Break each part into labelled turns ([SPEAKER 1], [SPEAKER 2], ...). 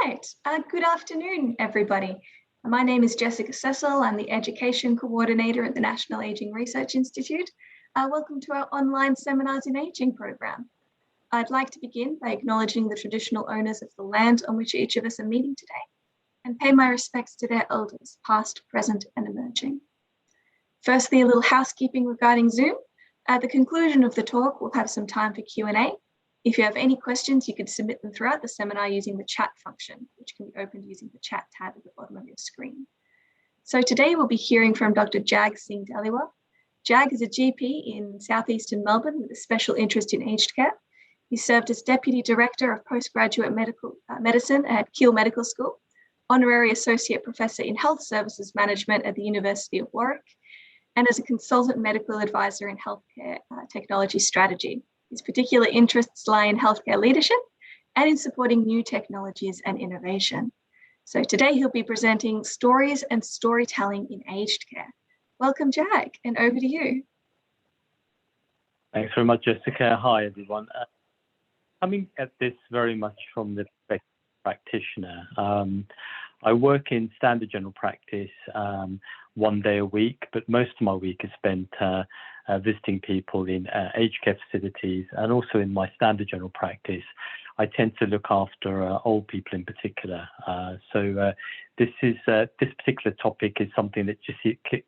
[SPEAKER 1] right. Good afternoon, everybody. My name is Jessica Cecil. I'm the Education Coordinator at the National Aging Research Institute. Welcome to our online Seminars in Aging program. I'd like to begin by acknowledging the traditional owners of the land on which each of us are meeting today and pay my respects to their elders, past, present, and emerging. Firstly, a little housekeeping regarding Zoom. At the conclusion of the talk, we'll have some time for Q&A. If you have any questions, you can submit them throughout the seminar using the chat function, which can be opened using the chat tab at the bottom of your screen. So today we'll be hearing from Dr. Jagdeesh Singh Dhaliwal. Jag is a GP in southeastern Melbourne with a special interest in aged care. He served as Deputy Director of Postgraduate Medicine at Keele Medical School, Honorary Associate Professor in Health Services Management at the University of Warwick, and as a Consultant Medical Advisor in Healthcare Technology Strategy. His particular interests lie in healthcare leadership and in supporting new technologies and innovation. So today he'll be presenting stories and storytelling in aged care. Welcome, Jag, and over to you.
[SPEAKER 2] Thanks very much, Jessica. Hi, everyone. Coming at this very much from the perspective of a practitioner. I work in standard general practice 1 day a week, but most of my week is spent visiting people in aged care facilities, and also in my standard general practice, I tend to look after old people in particular. This particular topic is something that just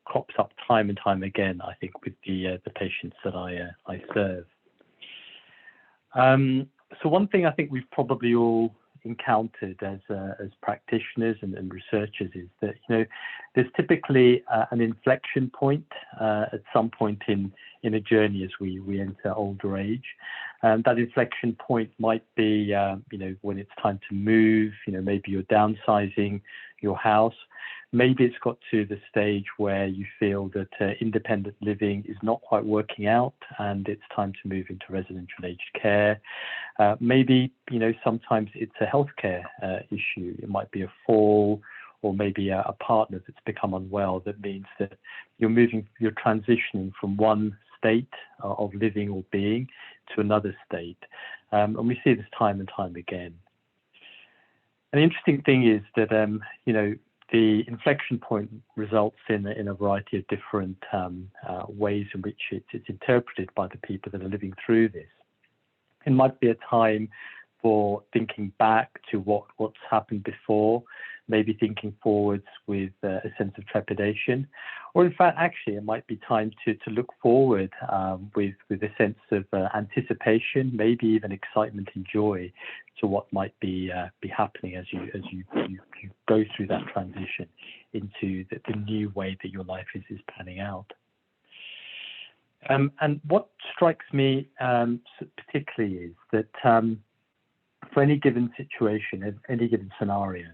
[SPEAKER 2] crops up time and time again, I think, with the patients that I serve. So one thing I think we've probably all encountered as practitioners and researchers is that, there's typically an inflection point at some point in a journey as we enter older age. And that inflection point might be, when it's time to move, maybe you're downsizing your house. Maybe it's got to the stage where you feel that independent living is not quite working out and it's time to move into residential aged care. Maybe, sometimes it's a healthcare issue. It might be a fall, or maybe a partner that's become unwell. That means that you're transitioning from one state of living or being to another state. And we see this time and time again. And the interesting thing is that, the inflection point results in a variety of different ways in which it's interpreted by the people that are living through this. It might be a time for thinking back to what's happened before, maybe thinking forwards with a sense of trepidation, or in fact, actually, it might be time to look forward with a sense of anticipation, maybe even excitement and joy to what might be happening as you go through that transition into the new way that your life is panning out. And what strikes me particularly is that for any given situation, any given scenario,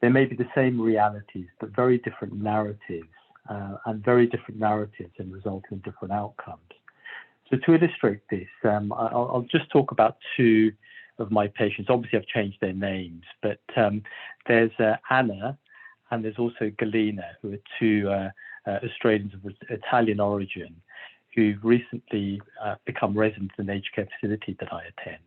[SPEAKER 2] there may be the same realities, but very different narratives, and very different narratives and result in different outcomes. So to illustrate this, I'll just talk about two of my patients. Obviously, I've changed their names, but there's Anna and there's also Galina, who are two Australians of Italian origin, who've recently become residents in an aged care facility that I attend.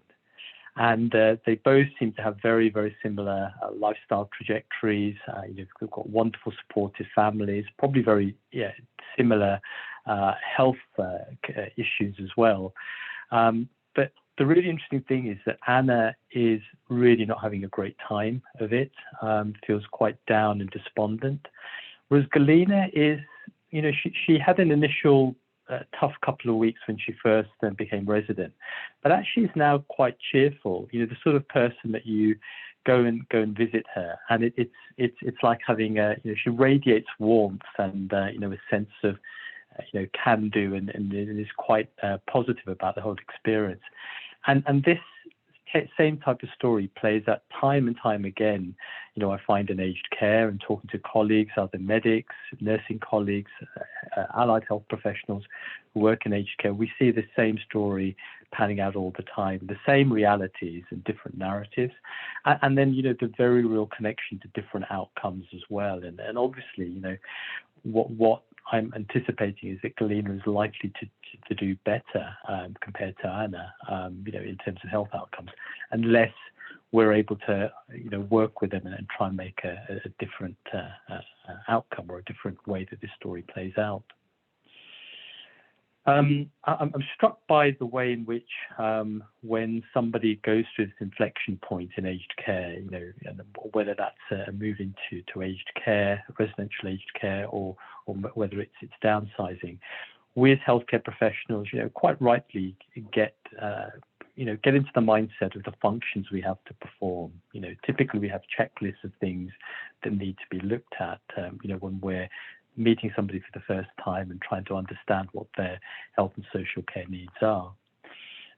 [SPEAKER 2] And they both seem to have very, very similar lifestyle trajectories. They've got wonderful, supportive families, probably very similar health issues as well. But the really interesting thing is that Anna is really not having a great time of it, feels quite down and despondent. Whereas Galina is, she had an initial tough couple of weeks when she first then became resident, but actually is now quite cheerful. The sort of person that you go and visit her, and it's like having she radiates warmth and a sense of can do, and is quite positive about the whole experience. And this same type of story plays out time and time again. I find in aged care and talking to colleagues, other medics, nursing colleagues, allied health professionals who work in aged care, we see the same story panning out all the time, the same realities and different narratives, and then the very real connection to different outcomes as well. And obviously, what I'm anticipating is that Galina is likely to do better compared to Anna, in terms of health outcomes, unless we're able to, work with them and try and make a different outcome or a different way that this story plays out. I'm struck by the way in which when somebody goes through this inflection point in aged care, and whether that's a move into aged care, residential aged care, or whether it's downsizing, we as healthcare professionals, quite rightly get into the mindset of the functions we have to perform. Typically we have checklists of things that need to be looked at, when we're meeting somebody for the first time and trying to understand what their health and social care needs are.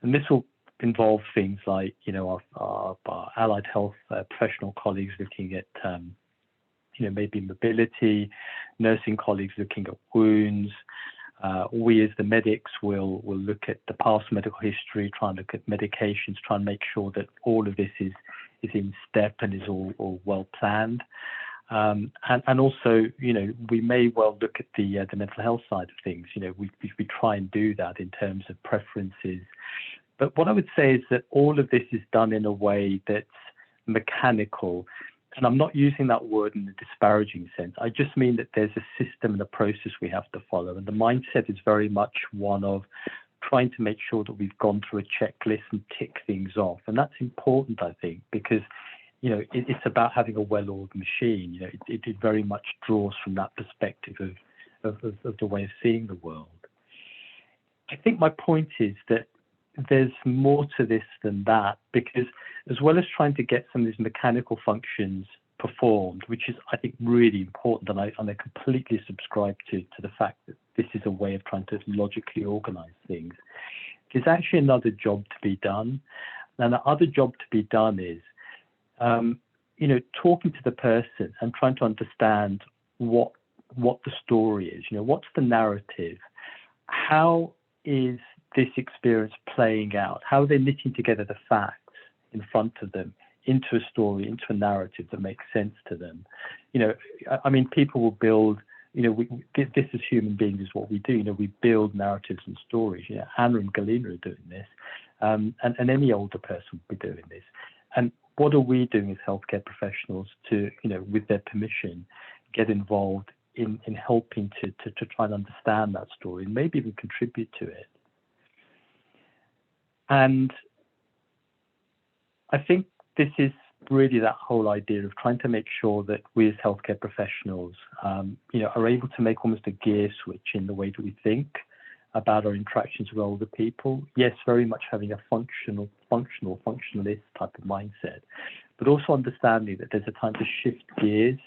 [SPEAKER 2] And this will involve things like, our allied health professional colleagues looking at, maybe mobility, nursing colleagues looking at wounds. We as the medics will look at the past medical history, try and look at medications, try and make sure that all of this is in step and is all well planned. And also, we may well look at the mental health side of things. We try and do that in terms of preferences. But what I would say is that all of this is done in a way that's mechanical. And I'm not using that word in a disparaging sense. I just mean that there's a system and a process we have to follow. And the mindset is very much one of trying to make sure that we've gone through a checklist and tick things off. And that's important, I think, because it's about having a well-oiled machine. It very much draws from that perspective of the way of seeing the world. I think my point is that there's more to this than that, because as well as trying to get some of these mechanical functions performed, which is, I think, really important, and I completely subscribe to the fact that this is a way of trying to logically organize things, there's actually another job to be done. And the other job to be done is talking to the person and trying to understand what the story is. What's the narrative? How is this experience playing out? How are they knitting together the facts in front of them into a story, into a narrative that makes sense to them? People will build. This as human beings is what we do. We build narratives and stories. Anna and Galina are doing this, and any older person will be doing this. And what are we doing as healthcare professionals to, with their permission, get involved in helping to try and understand that story and maybe even contribute to it? And I think this is really that whole idea of trying to make sure that we as healthcare professionals, are able to make almost a gear switch in the way that we think about our interactions with older people. Yes, very much having a functionalist type of mindset, but also understanding that there's a time to shift gears,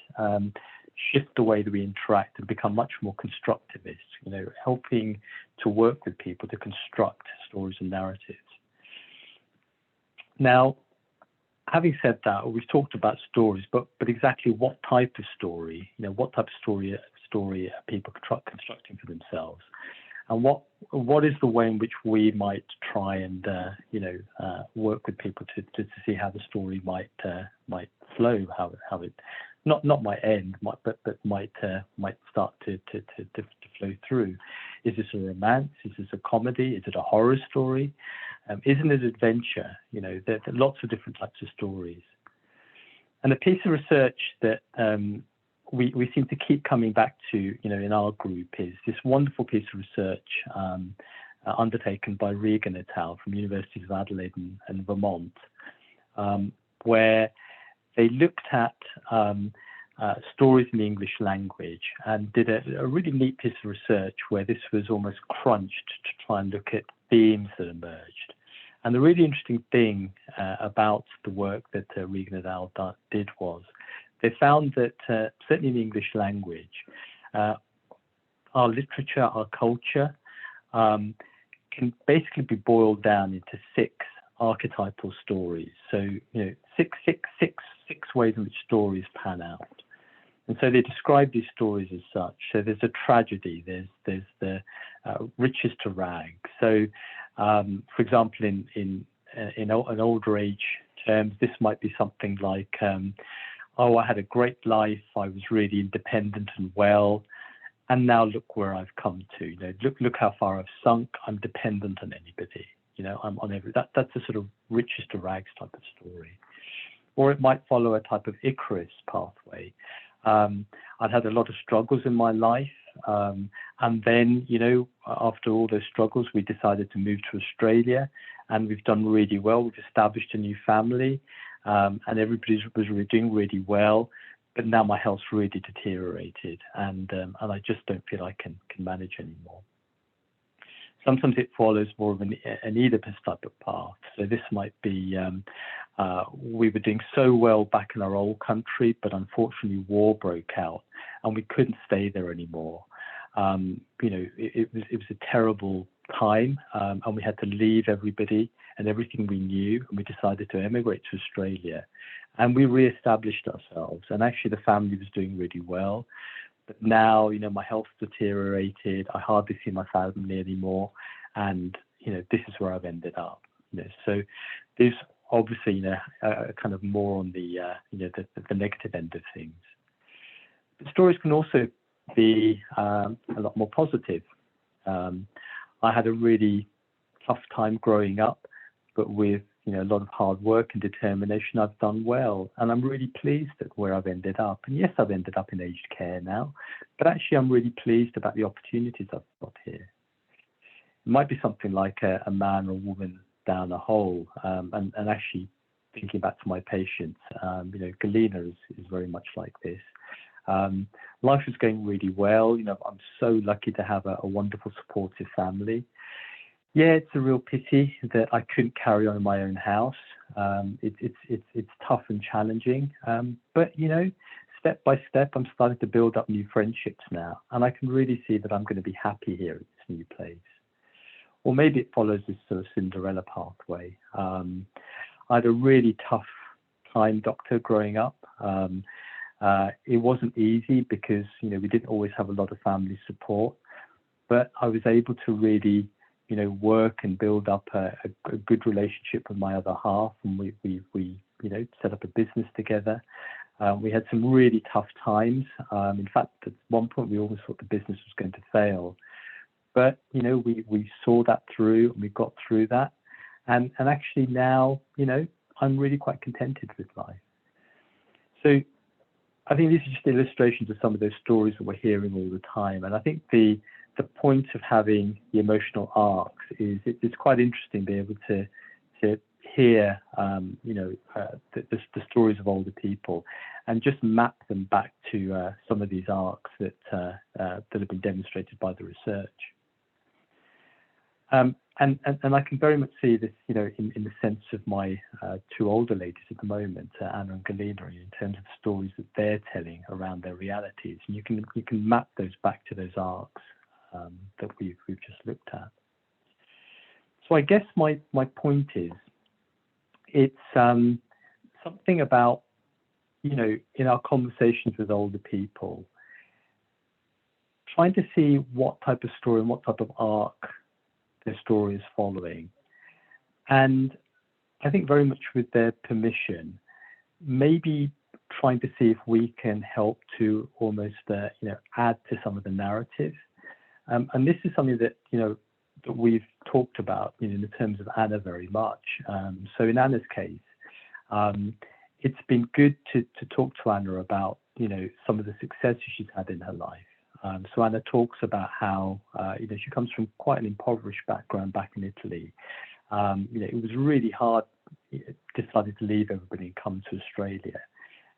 [SPEAKER 2] shift the way that we interact and become much more constructivist, helping to work with people to construct stories and narratives. Now, having said that, we've talked about stories, but exactly what type of story, what type of story are people constructing for themselves? And what is the way in which we might try and work with people to see how the story might flow, how it not might end, but might start to flow through? Is this a romance? Is this a comedy? Is it a horror story? Isn't it adventure? There are lots of different types of stories. And a piece of research that we seem to keep coming back to, in our group, is this wonderful piece of research undertaken by Regan et al. From Universities of Adelaide and Vermont, where they looked at stories in the English language and did a really neat piece of research where this was almost crunched to try and look at themes that emerged. And the really interesting thing about the work that Regan et al. Did was they found that certainly in the English language, our literature, our culture can basically be boiled down into 6 archetypal stories. So, six ways in which stories pan out. And so they describe these stories as such. So there's a tragedy, there's the riches to rags. So, for example, in an older age terms, this might be something like, oh, I had a great life, I was really independent and well, and now look where I've come to. Look how far I've sunk. I'm dependent on anybody. I'm on every. That's a sort of riches to rags type of story. or it might follow a type of Icarus pathway. I'd had a lot of struggles in my life. And then, after all those struggles, we decided to move to Australia, and we've done really well. We've established a new family, and everybody was doing really well. But now my health's really deteriorated, and I just don't feel I can manage anymore. Sometimes it follows more of an Oedipus type of path. So this might be, we were doing so well back in our old country, but unfortunately war broke out and we couldn't stay there anymore. It was a terrible time, and we had to leave everybody and everything we knew, and we decided to emigrate to Australia. And we re-established ourselves, and actually the family was doing really well. But now, my health deteriorated. I hardly see my family anymore, and this is where I've ended up. So there's obviously kind of more on the the negative end of things. But stories can also be a lot more positive. I had a really tough time growing up, but with a lot of hard work and determination, I've done well, and I'm really pleased at where I've ended up. And yes, I've ended up in aged care now, but actually I'm really pleased about the opportunities I've got here. It might be something like a man or a woman down a hole, and actually thinking back to my patients, Galena is very much like this. Life is going really well. I'm so lucky to have a wonderful supportive family. Yeah, it's a real pity that I couldn't carry on in my own house. It's tough and challenging, but step by step, I'm starting to build up new friendships now, and I can really see that I'm going to be happy here at this new place. Or maybe it follows this sort of Cinderella pathway. I had a really tough time, doctor, growing up. It wasn't easy because we didn't always have a lot of family support, but I was able to really work and build up a good relationship with my other half, and we set up a business together. We had some really tough times. In fact, at one point we almost thought the business was going to fail, but we saw that through, and we got through that, and actually now I'm really quite contented with life. So I think these are just illustrations of some of those stories that we're hearing all the time, and I think the point of having the emotional arcs is it's quite interesting to be able to hear the stories of older people and just map them back to some of these arcs that have been demonstrated by the research. And I can very much see this, in the sense of my two older ladies at the moment, Anna and Galena, in terms of the stories that they're telling around their realities. And you can map those back to those arcs that we've just looked at. So I guess my point is, it's something about, in our conversations with older people, trying to see what type of story and what type of arc their story is following. And I think very much with their permission, maybe trying to see if we can help to almost, add to some of the narrative. And this is something that, that we've talked about, in the terms of Anna very much. So in Anna's case, it's been good to talk to Anna about, some of the successes she's had in her life. So Anna talks about how, she comes from quite an impoverished background back in Italy. It was really hard, decided to leave everybody and come to Australia,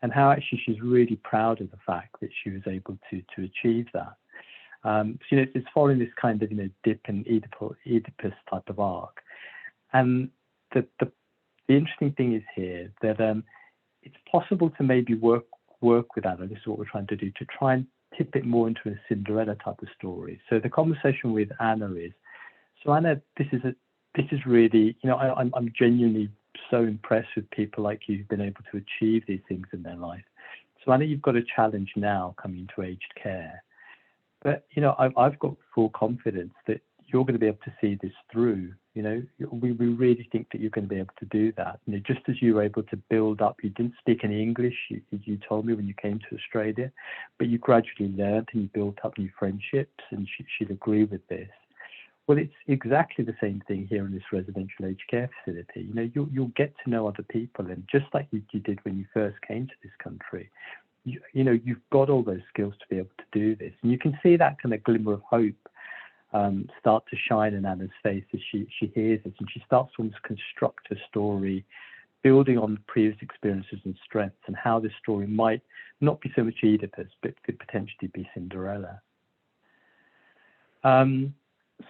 [SPEAKER 2] and how actually she's really proud of the fact that she was able to achieve that. So, it's following this kind of, dip and Oedipus type of arc. And the interesting thing is here that it's possible to maybe work with Anna. This is what we're trying to do, to try and tip it more into a Cinderella type of story. So the conversation with Anna is, so Anna, this is really, I'm genuinely so impressed with people like you who've been able to achieve these things in their life. So Anna, you've got a challenge now coming into aged care. But, I've got full confidence that you're going to be able to see this through. We really think that you're going to be able to do that. Just as you were able to build up, you didn't speak any English, you told me when you came to Australia, but you gradually learned and you built up new friendships, and she'd agree with this. Well, it's exactly the same thing here in this residential aged care facility. You know, you'll get to know other people, and just like you did when you first came to this country, you know, you've got all those skills to be able to do this, and you can see that kind of glimmer of hope start to shine in Anna's face as she hears it, and she starts to almost construct a story, building on previous experiences and strengths, and how this story might not be so much Oedipus, but could potentially be Cinderella.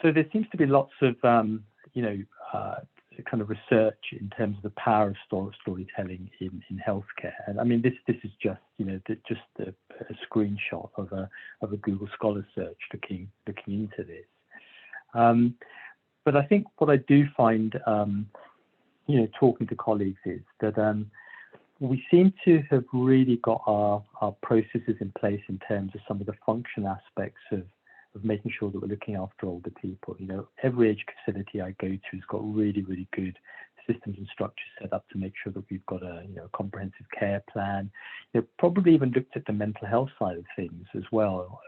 [SPEAKER 2] So there seems to be lots of, you know, kind of research in terms of the power of storytelling in healthcare. And I mean, this is just, you know, just a screenshot of a Google Scholar search looking into this. But I think what I do find, you know, talking to colleagues is that we seem to have really got our processes in place in terms of some of the function aspects of making sure that we're looking after older people. You know, every age facility I go to has got really, really good systems and structures set up to make sure that we've got a, you know, comprehensive care plan. You know, probably even looked at the mental health side of things as well,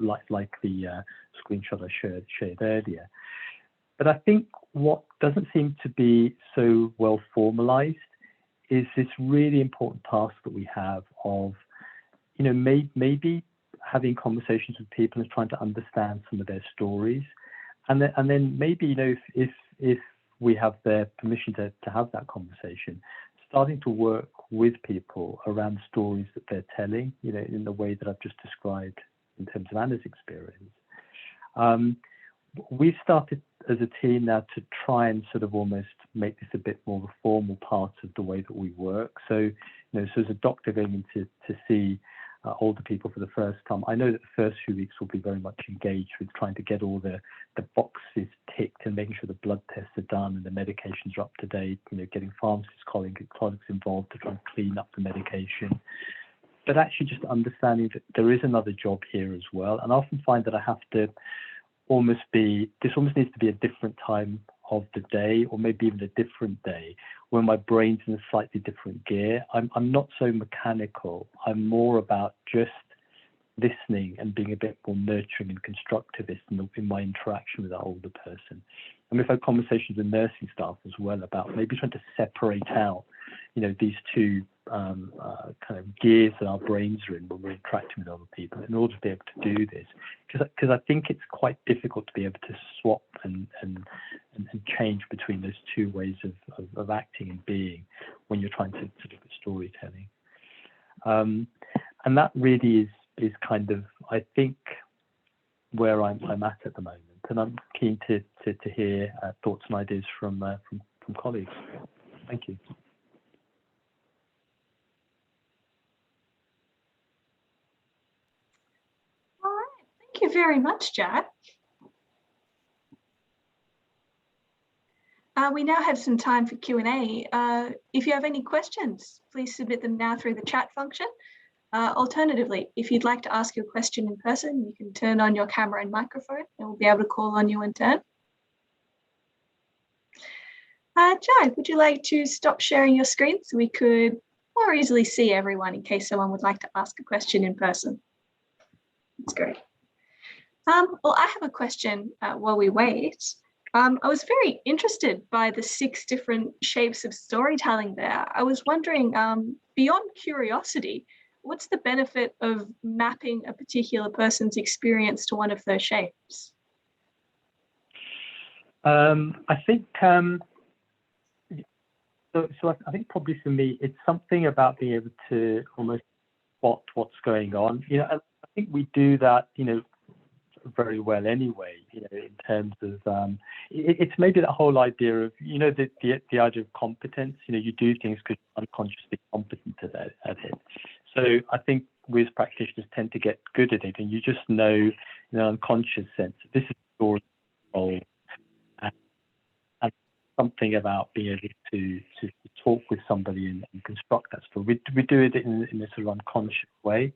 [SPEAKER 2] like the screenshot I shared earlier. But I think what doesn't seem to be so well formalized is this really important task that we have of, you know, maybe having conversations with people and trying to understand some of their stories, and then maybe, you know, if we have their permission to have that conversation, starting to work with people around stories that they're telling, you know, in the way that I've just described in terms of Anna's experience. We've started as a team now to try and sort of almost make this a bit more of a formal part of the way that we work. So, you know, so as a doctor going in to see older people for the first time, I know that the first few weeks will be very much engaged with trying to get all the boxes ticked and making sure the blood tests are done and the medications are up to date, you know, getting pharmacists, colleagues involved to try and clean up the medication. But actually just understanding that there is another job here as well. And I often find that I have to this almost needs to be a different time of the day, or maybe even a different day, when my brain's in a slightly different gear. I'm not so mechanical. I'm more about just listening and being a bit more nurturing and constructivist in my interaction with that older person. And we've had conversations with nursing staff as well about maybe trying to separate out, you know, these two kind of gears that our brains are in when we're interacting with other people, in order to be able to do this. Because I think it's quite difficult to be able to swap and change between those two ways of acting and being when you're trying to look at storytelling. And that really is kind of, I think, where I'm at the moment. And I'm keen to hear thoughts and ideas from colleagues. Thank you.
[SPEAKER 1] All right, thank you very much, Jad. We now have some time for Q&A. If you have any questions, please submit them now through the chat function. Alternatively, if you'd like to ask your question in person, you can turn on your camera and microphone and we'll be able to call on you in turn. Jad, would you like to stop sharing your screen so we could more easily see everyone in case someone would like to ask a question in person? That's great. Well, I have a question while we wait. I was very interested by the 6 different shapes of storytelling there. I was wondering, beyond curiosity, what's the benefit of mapping a particular person's experience to one of those shapes?
[SPEAKER 2] I think so I think probably for me, it's something about being able to almost spot what's going on. You know, I think we do that, you know, very well anyway, you know, in terms of it's maybe that whole idea of, you know, the idea of competence. You know, you do things because you're unconsciously competent at it. So I think we as practitioners tend to get good at it, and you just know in an unconscious sense, this is your role, and something about being able to talk with somebody and construct that story. We do it in a sort of unconscious way.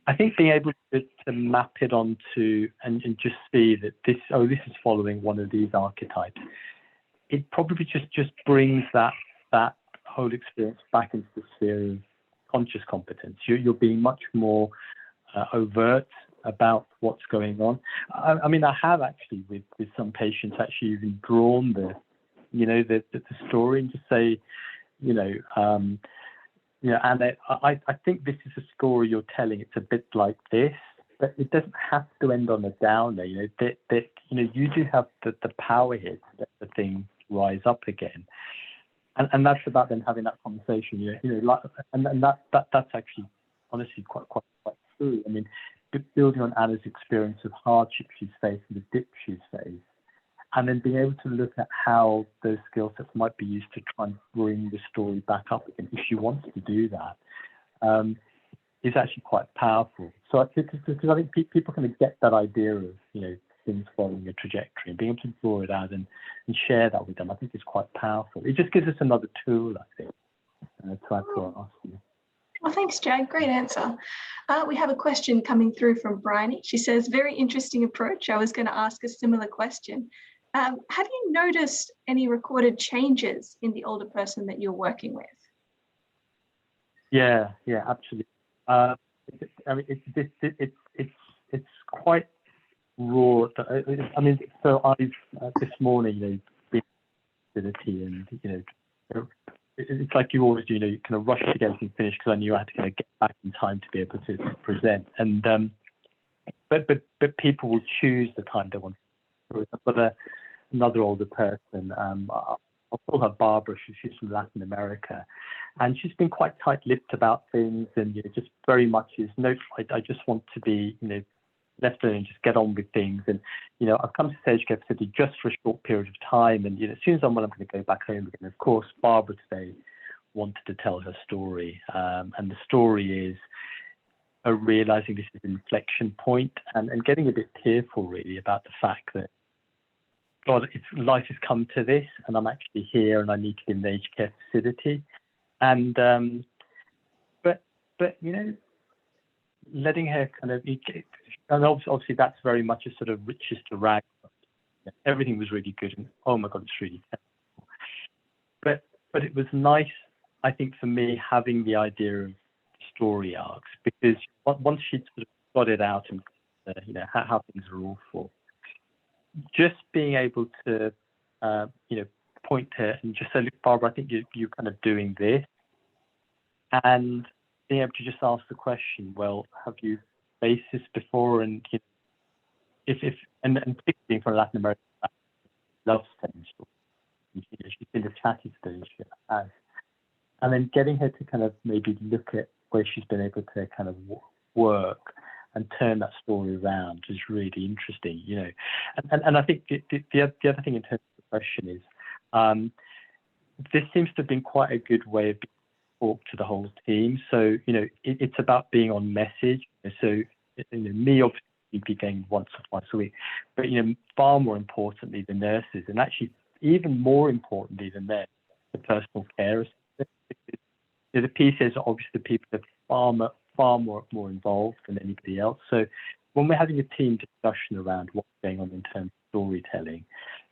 [SPEAKER 2] I think being able to map it onto and just see that this is following one of these archetypes, it probably just brings that whole experience back into the sphere of conscious competence. You're being much more overt about what's going on. I mean, I have actually with some patients actually even drawn the story and just say, and I think this is a story you're telling. It's a bit like this, but it doesn't have to end on a downer. You do have the power here to let the thing rise up again. And that's about then having that conversation, and that's actually honestly quite true. I mean, building on Anna's experience of hardship she's faced and the dip she's faced, and then being able to look at how those skill sets might be used to try and bring the story back up again, if she wants to do that, is actually quite powerful. So because I think people kind of get that idea of, things following a trajectory, and being able to draw it out and share that with them, I think is quite powerful. It just gives us another tool, I think, to add to our asking.
[SPEAKER 1] Well, thanks, Jag. Great answer. We have a question coming through from Bryony. She says, very interesting approach. I was going to ask a similar question. Have you noticed any recorded changes in the older person that you're working with?
[SPEAKER 2] Yeah, absolutely. I mean, it's quite raw. I mean, so I've this morning, been facility, and it's like you always do. You kind of rush to get everything finished because I knew I had to kind of get back in time to be able to present. And but people will choose the time they want. I've got another older person. I'll call her Barbara. She's from Latin America, and she's been quite tight-lipped about things, and just very much is no. I just want to be left alone and just get on with things. And I've come to Sage Care Facility just for a short period of time, and as soon as I'm well, I'm going to go back home again. Of course, Barbara today wanted to tell her story, and the story is realizing this is an inflection point, and getting a bit tearful really about the fact that God, life has come to this, and I'm actually here, and I need to be in the aged care facility, and but letting her kind of, and obviously that's very much a sort of riches to rags. Everything was really good, and oh my God, it's really terrible. But it was nice, I think, for me having the idea of story arcs, because once she'd sort of got it out and how things are awful, just being able to point to her and just say, look, Barbara, I think you're kind of doing this, and being able to just ask the question, well, have you faced this before? And if and particularly from Latin America, loves telling stories. She's been a chatty stage, she has. And then getting her to kind of maybe look at where she's been able to kind of work and turn that story around is really interesting, And I think the other thing in terms of the question is, this seems to have been quite a good way of talk to the whole team. So it's about being on message. So me obviously be going once or twice a week, but far more importantly, the nurses, and actually even more importantly than that, the personal care assistants. The PCAs are obviously the people that are far more involved than anybody else. So when we're having a team discussion around what's going on in terms of storytelling,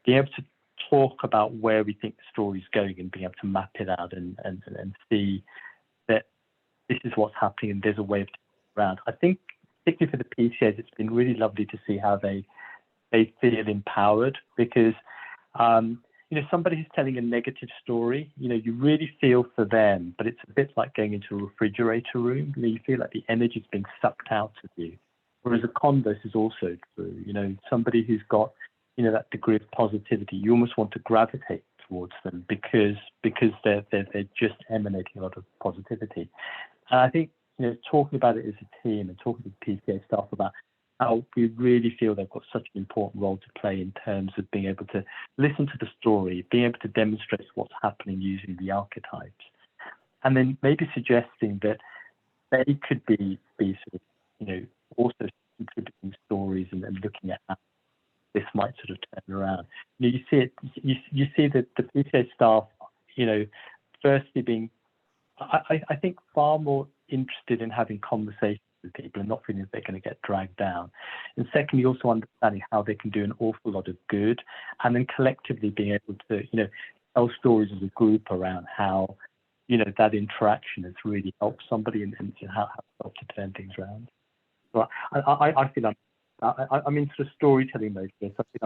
[SPEAKER 2] being able to talk about where we think the story is going and being able to map it out and see that this is what's happening and there's a way of taking it around. I think particularly for the PCAs, it's been really lovely to see how they feel empowered, because somebody who's telling a negative story, you really feel for them, but it's a bit like going into a refrigerator room. You feel like the energy is being sucked out of you. Whereas a converse is also true. Somebody who's got, that degree of positivity, you almost want to gravitate towards them because they're just emanating a lot of positivity. And I think, talking about it as a team and talking to the PCA staff about how we really feel they've got such an important role to play in terms of being able to listen to the story, being able to demonstrate what's happening using the archetypes, and then maybe suggesting that they could be sort of, also contributing stories and looking at how this might sort of turn around. You see it. You see that the PCA staff, firstly being, I think, far more interested in having conversations with people and not feeling that they're going to get dragged down. And secondly, also understanding how they can do an awful lot of good, and then collectively being able to, tell stories as a group around how, that interaction has really helped somebody and how it's helped to turn things around. Well, I feel I'm in sort of storytelling mode here, so I think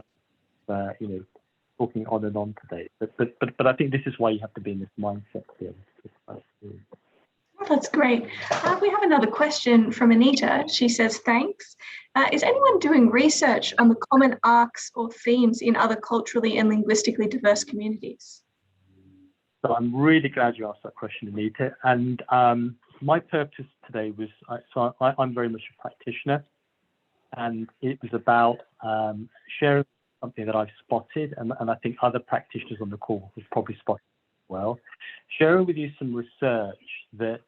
[SPEAKER 2] I'm, talking on and on today. But I think this is why you have to be in this mindset here.
[SPEAKER 1] Well, that's great. We have another question from Anita. She says, thanks. Is anyone doing research on the common arcs or themes in other culturally and linguistically diverse communities?
[SPEAKER 2] So I'm really glad you asked that question, Anita. And my purpose today was, I'm very much a practitioner, and it was about sharing something that I've spotted, and I think other practitioners on the call have probably spotted as well. Sharing with you some research that,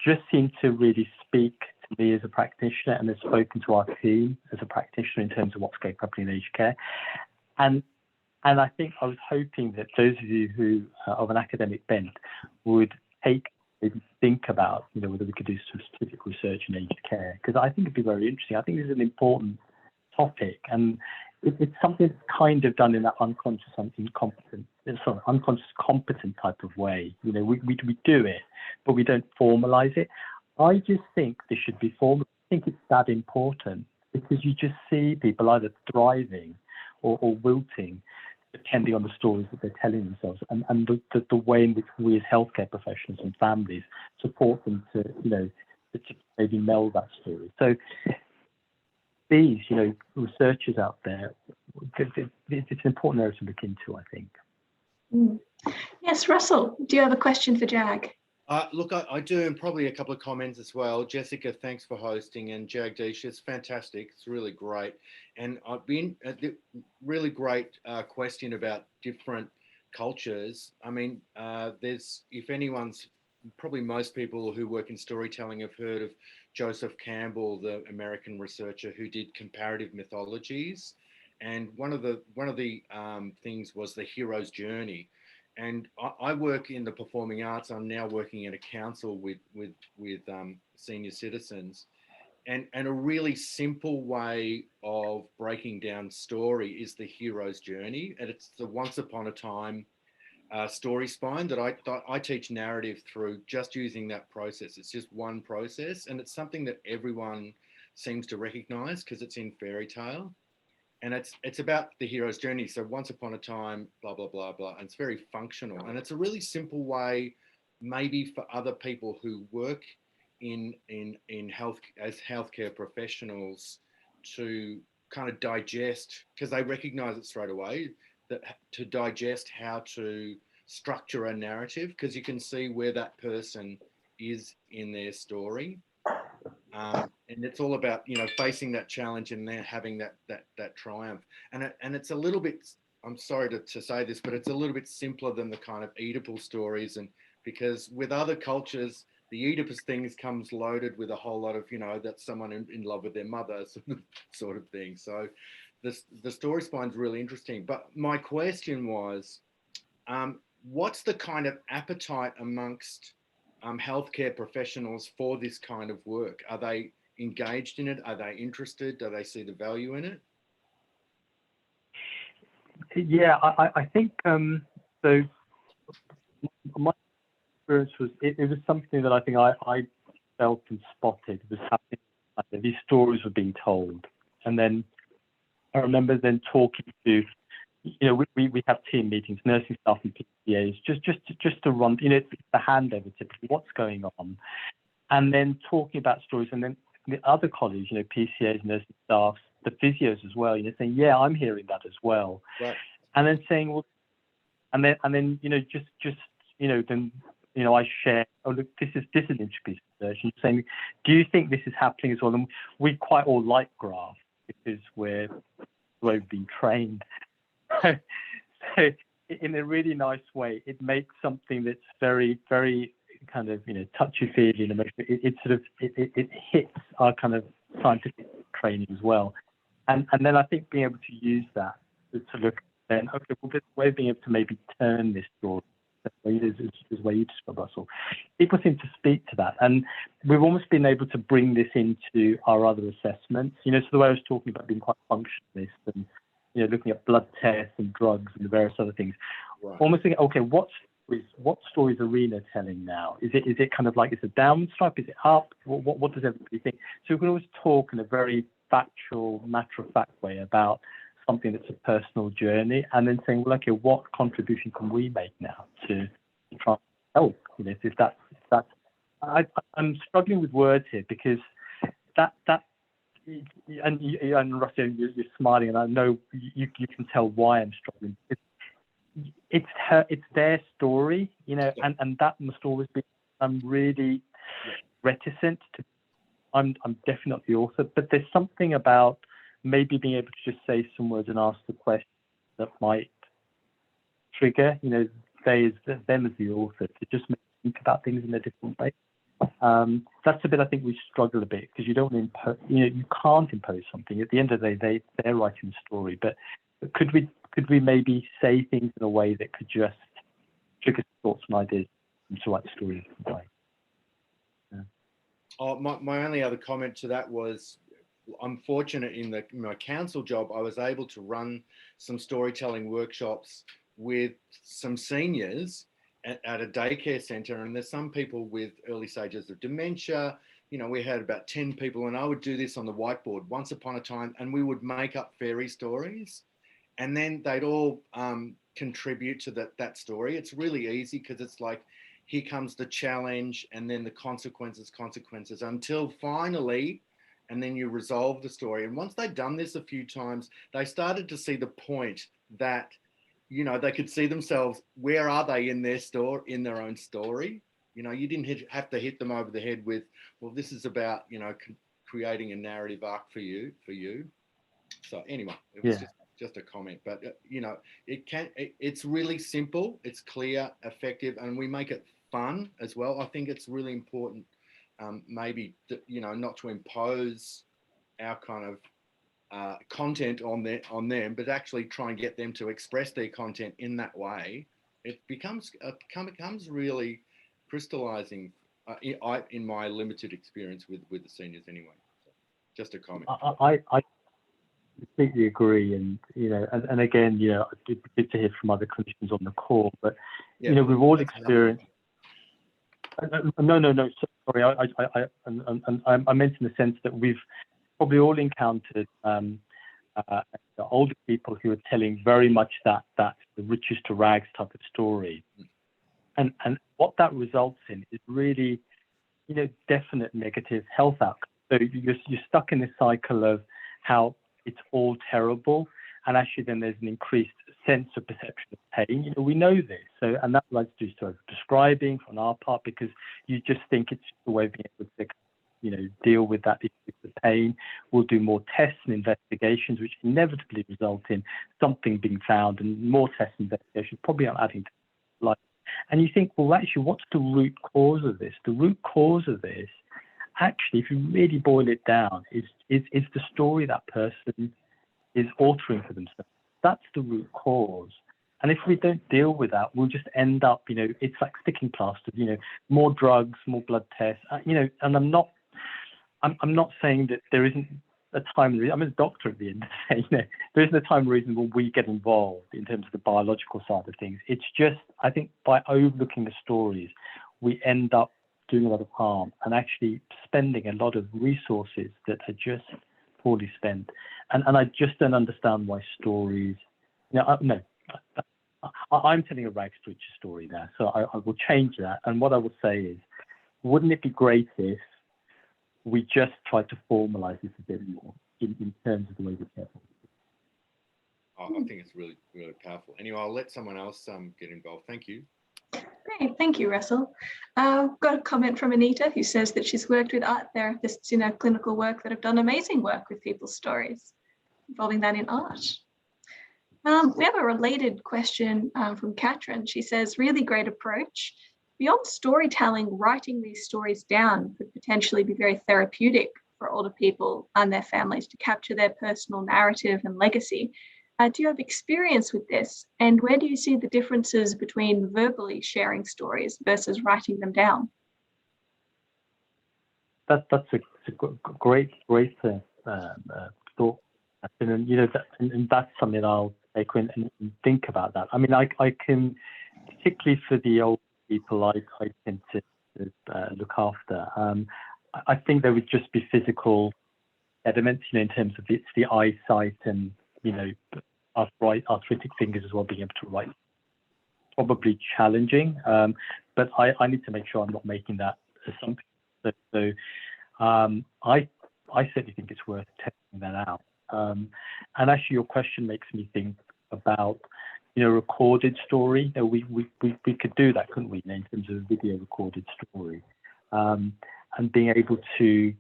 [SPEAKER 2] just seemed to really speak to me as a practitioner and has spoken to our team as a practitioner in terms of what's going properly in aged care. And I think I was hoping that those of you who are of an academic bent would maybe think about, whether we could do some specific research in aged care, because I think it'd be very interesting. I think this is an important topic, and it's something that's kind of done in that unconscious competent type of way. We do it, but we don't formalize it. I just think this should be formal. I think it's that important, because you just see people either thriving or wilting, depending on the stories that they're telling themselves, and the way in which we as healthcare professionals and families support them to maybe meld that story. So these, researchers out there, it's an important area to look into, I think.
[SPEAKER 1] Yes, Russell, do you have a question for Jag?
[SPEAKER 3] Look, I do, and probably a couple of comments as well. Jessica, thanks for hosting, and Jagdeesh, it's fantastic. It's really great. And I've been really great question about different cultures. I mean, if anyone's, probably most people who work in storytelling have heard of Joseph Campbell, the American researcher who did comparative mythologies. And one of the things was the hero's journey. And I work in the performing arts. I'm now working in a council with senior citizens. And a really simple way of breaking down story is the hero's journey. And it's the once upon a time story spine that I teach narrative through, just using that process. It's just one process. And it's something that everyone seems to recognize because it's in fairy tale. And it's about the hero's journey. So once upon a time, blah, blah, blah, blah. And it's very functional. And it's a really simple way, maybe for other people who work in health as healthcare professionals, to kind of digest, because they recognize it straight away, that to digest how to structure a narrative, because you can see where that person is in their story. And it's all about, facing that challenge and then having that triumph. And it's a little bit, I'm sorry to say this, but it's a little bit simpler than the kind of Oedipal stories. And because with other cultures, the Oedipus things comes loaded with a whole lot of, that's someone in love with their mother sort of thing. So the story spine's really interesting. But my question was, what's the kind of appetite amongst healthcare professionals for this kind of work? Are they engaged in it? Are they interested? Do they see the value in it?
[SPEAKER 2] Yeah, I think so. My experience was it was something that I think I felt and spotted was happening. These stories were being told, and then I remember then talking to, we have team meetings, nursing staff and PCAs, just to run, it's the handover typically, what's going on, and then talking about stories, and then the other colleagues, PCAs, nursing staff, the physios as well, saying, yeah, I'm hearing that as well,
[SPEAKER 3] right.
[SPEAKER 2] And then saying, well, and then then I share, oh look, this is an interesting piece of research, and saying, do you think this is happening as well? And we quite all like graphs because we've been trained. So in a really nice way, it makes something that's very, very kind of touchy-feely and emotional. It hits our kind of scientific training as well, and then I think being able to use that to look then, okay, well, there's a way of being able to maybe turn this story. Is where you describe, Russell. People seem to speak to that, and we've almost been able to bring this into our other assessments. So the way I was talking about being quite functionalist and looking at blood tests and drugs and various other things.
[SPEAKER 3] Right.
[SPEAKER 2] Almost thinking, okay, what's what stories are Rena telling now? Is it kind of like, it's a downward stripe? Is it up? What does everybody think? So we can always talk in a very factual, matter-of-fact way about something that's a personal journey, and then saying, well, okay, what contribution can we make now to try and help? You know, if that's I'm struggling with words here, because that and Russell, you're smiling, and I know you can tell why I'm struggling. It's their story, you know, and that must always be. I'm really reticent to. I'm definitely the author, but there's something about maybe being able to just say some words and ask the question that might trigger, you know, them as the author, to just make them think about things in a different way. That's a bit I think we struggle a bit, because you don't impose, you know, you can't impose something. At the end of the day, they're writing the story, but could we maybe say things in a way that could just trigger thoughts and ideas to write the story in a different way?
[SPEAKER 3] Oh, my only other comment to that was, I'm fortunate in my council job, I was able to run some storytelling workshops with some seniors at a daycare centre, and there's some people with early stages of dementia. You know, we had about 10 people, and I would do this on the whiteboard once upon a time, and we would make up fairy stories, and then they'd all contribute to that story. It's really easy, because it's like, here comes the challenge, and then the consequences, until finally, and then you resolve the story. And once they'd done this a few times, they started to see the point that, you know, they could see themselves, where are they in their own story? You know, you didn't have to hit them over the head with, well, this is about, you know, creating a narrative arc for you. So anyway, it was just a comment, but you know, it's really simple, it's clear, effective, and we make it fun as well. I think it's really important, maybe, you know, not to impose our kind of content on them, but actually try and get them to express their content in that way. It becomes really crystallizing, in my limited experience with the seniors anyway. So, just a comment.
[SPEAKER 2] I completely agree, and you know, and again, you know, it's good to hear from other clinicians on the call, but you know, we've all experienced. No. Sorry, I meant in the sense that we've probably all encountered older people who are telling very much that the riches to rags type of story, and what that results in is really, you know, definite negative health outcomes. So you're stuck in this cycle of how it's all terrible, and actually then there's an increased sense of perception of pain. You know, we know this, so, and that leads to prescribing on our part, because you just think it's just a way of being able to, you know, deal with that issue of pain. We'll do more tests and investigations, which inevitably result in something being found, and more tests and investigations probably aren't adding to life. And you think, well, actually, what's the root cause of this? The root cause of this, actually, if you really boil it down, is the story that person is altering for themselves. That's the root cause. And if we don't deal with that, we'll just end up, you know, it's like sticking plasters, you know, more drugs, more blood tests, you know, and I'm not saying that there isn't a time, I'm a doctor at the end of the day, you know, there isn't a time reasonable we get involved in terms of the biological side of things. It's just, I think by overlooking the stories, we end up doing a lot of harm and actually spending a lot of resources that are just poorly spent. And I just don't understand why stories, you know, I'm telling a rags to riches story now, so I will change that. And what I will say is, wouldn't it be great if we just try to formalize this a bit more in terms of the way we care for it?
[SPEAKER 3] I think it's really, really powerful. Anyway, I'll let someone else get involved. Thank you.
[SPEAKER 1] Great, thank you, Russell. Got a comment from Anita, who says that she's worked with art therapists in her clinical work that have done amazing work with people's stories, involving that in art. We have a related question from Katrin. She says, really great approach. Beyond storytelling, writing these stories down could potentially be very therapeutic for older people and their families to capture their personal narrative and legacy. Do you have experience with this? And where do you see the differences between verbally sharing stories versus writing them down?
[SPEAKER 2] That's a great thought. And you know, and that's something I'll take in and think about that. I mean, I can particularly for the old people I tend to look after, I think there would just be physical impediments, in terms of it's the eyesight and, arthritic fingers as well, being able to write. Probably challenging, but I need to make sure I'm not making that assumption. So I certainly think it's worth testing that out. And actually, your question makes me think about, recorded story. We could do that, couldn't we, in terms of a video recorded story, and being able to,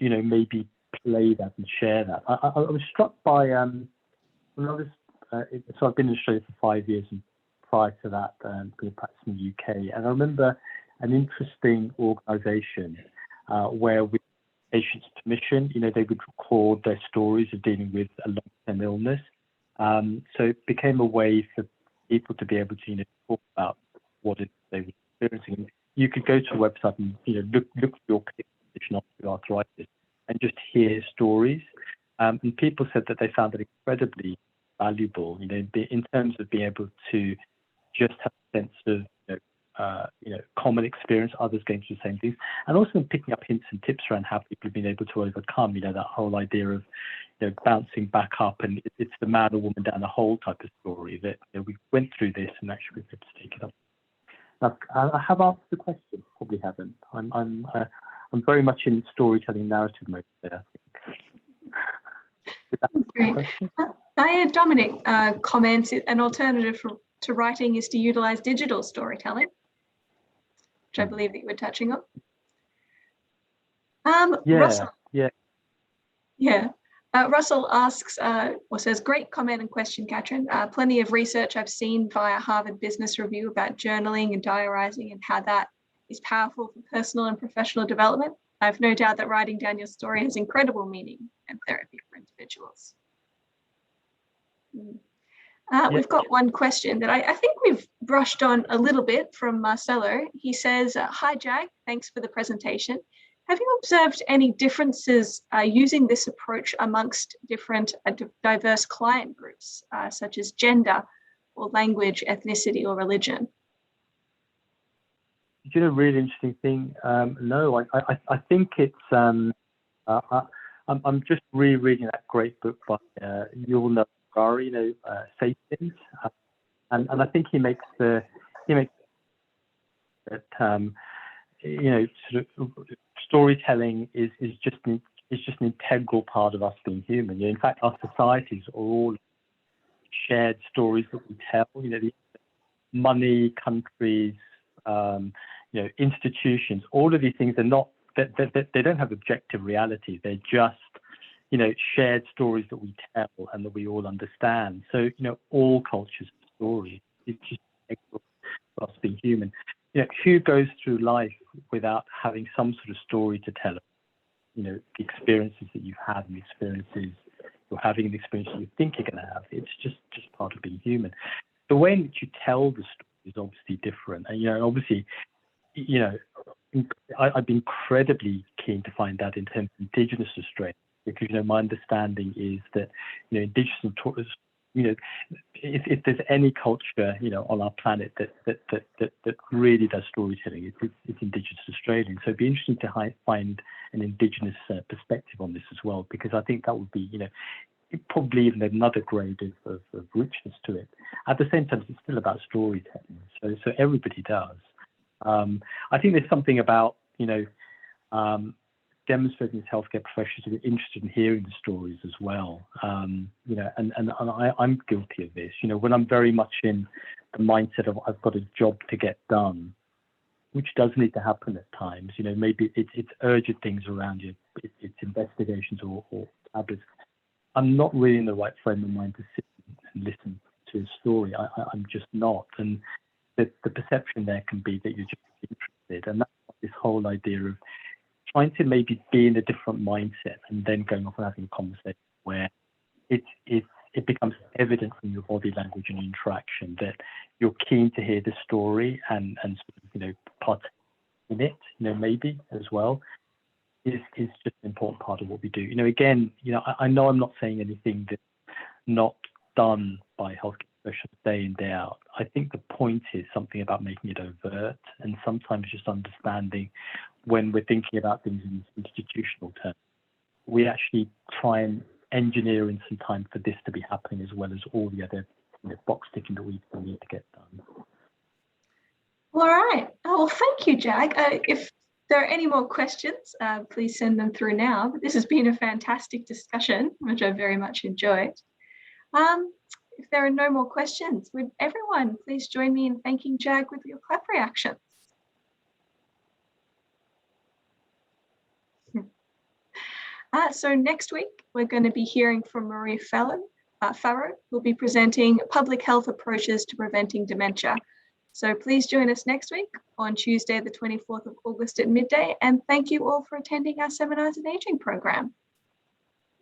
[SPEAKER 2] maybe play that and share that. I was struck by when I was so I've been in Australia for 5 years, and prior to that, being practiced in the UK, and I remember an interesting organisation where, with patients' permission, they would record their stories of dealing with a long-term illness. So it became a way for people to be able to, talk about what they were experiencing. You could go to a website and, look for your condition, osteoarthritis, and just hear stories. And people said that they found it incredibly valuable, in terms of being able to just have a sense of, common experience, others going through the same things, and also picking up hints and tips around how people have been able to overcome, that whole idea of, bouncing back up, and it's the man or woman down the hole type of story that, we went through this and actually we've able to take it up. Now, I have answered the question, probably haven't. I'm very much in storytelling narrative mode there, I think.
[SPEAKER 1] Great. I had Dominic comments, an alternative to writing is to utilize digital storytelling, which I believe that you were touching on. Russell. Russell asks, or says, great comment and question, Katrin. Plenty of research I've seen via Harvard Business Review about journaling and diarising and how that is powerful for personal and professional development. I have no doubt that writing down your story has incredible meaning and therapy for individuals. We've got one question that I think we've brushed on a little bit from Marcelo. He says, hi, Jag, thanks for the presentation. Have you observed any differences using this approach amongst different diverse client groups, such as gender or language, ethnicity, or religion?
[SPEAKER 2] You know, a really interesting thing. No, I think it's. I'm just rereading that great book by Yuval Noah Harari, Sapiens, and I think he makes that sort of storytelling is just an integral part of us being human. In fact, our societies are all shared stories that we tell. The money, countries, institutions, all of these things are not that they don't have objective reality. They're just shared stories that we tell and that we all understand. So all cultures have stories. It's just integral for us being human. Who goes through life without having some sort of story to tell? The experiences that you've had and the experiences you're having and the experiences you think you're going to have. It's just part of being human. The way in which you tell the story is obviously different. And, obviously, I'd be incredibly keen to find that in terms of Indigenous Australia, because, my understanding is that, Indigenous if there's any culture, on our planet that really does storytelling, it's Indigenous Australian. So it'd be interesting to find an Indigenous perspective on this as well, because I think that would be, probably even another grade of richness to it. At the same time, it's still about storytelling. So everybody does. I think there's something about, demonstrating as healthcare professionals who are interested in hearing the stories as well. And I'm guilty of this. When I'm very much in the mindset of I've got a job to get done, which does need to happen at times. Maybe it's urgent things around you. It's investigations or tablets. I'm not really in the right frame of mind to sit and listen to a story. I'm just not. And the perception there can be that you're just interested. And that's this whole idea of trying to maybe be in a different mindset and then going off and having a conversation where it becomes evident from your body language and interaction that you're keen to hear the story and sort of, partake in it, maybe as well, is just an important part of what we do. Again, I know I'm not saying anything that's not done by healthcare expression day in, day out. I think the point is something about making it overt, and sometimes just understanding when we're thinking about things in institutional terms. We actually try and engineer in some time for this to be happening, as well as all the other box ticking that we need to get done.
[SPEAKER 1] All right. Oh, well, thank you, Jag. If there are any more questions, please send them through now. But this has been a fantastic discussion, which I very much enjoyed. If there are no more questions, would everyone please join me in thanking Jag with your clap reactions? So next week, we're going to be hearing from Marie Farrow, who'll be presenting public health approaches to preventing dementia. So please join us next week on Tuesday, the 24th of August at midday. And thank you all for attending our Seminars in Aging program.